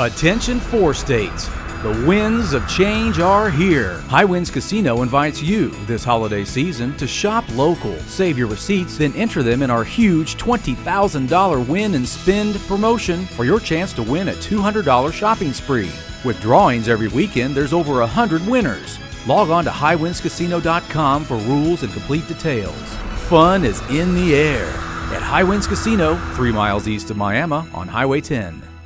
Attention four states. The winds of change are here. High Winds Casino invites you this holiday season to shop local. Save your receipts, then enter them in our huge $20,000 win and spend promotion for your chance to win a $200 shopping spree. With drawings every weekend, there's over 100 winners. Log on to highwindscasino.com for rules and complete details. Fun is in the air at High Winds Casino, 3 miles east of Miami on Highway 10.